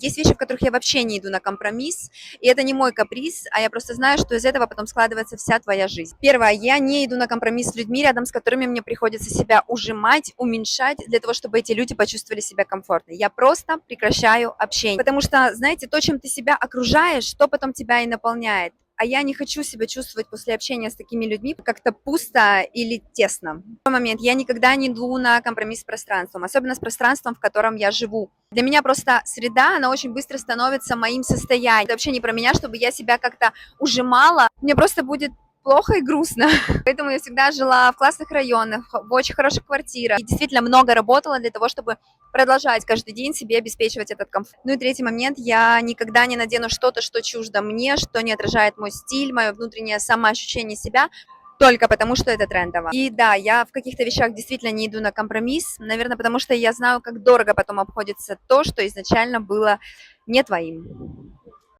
Есть вещи, в которых я вообще не иду на компромисс, и это не мой каприз, а я просто знаю, что из этого потом складывается вся твоя жизнь. Первое, я не иду на компромисс с людьми, рядом с которыми мне приходится себя ужимать, уменьшать, для того, чтобы эти люди почувствовали себя комфортно. Я просто прекращаю общение, потому что, знаете, то, чем ты себя окружаешь, то потом тебя и наполняет. А я не хочу себя чувствовать после общения с такими людьми как-то пусто или тесно. В такой момент я никогда не иду на компромисс с пространством, особенно с пространством, в котором я живу. Для меня просто среда, она очень быстро становится моим состоянием. Это вообще не про меня, чтобы я себя как-то ужимала. Мне просто будет плохо и грустно. Поэтому я всегда жила в классных районах, в очень хороших квартирах. И действительно много работала для того, чтобы продолжать каждый день себе обеспечивать этот комфорт. Ну и третий момент, я никогда не надену что-то, что чуждо мне, что не отражает мой стиль, мое внутреннее самоощущение себя, только потому, что это трендово. И да, я в каких-то вещах действительно не иду на компромисс, наверное, потому что я знаю, как дорого потом обходится то, что изначально было не твоим.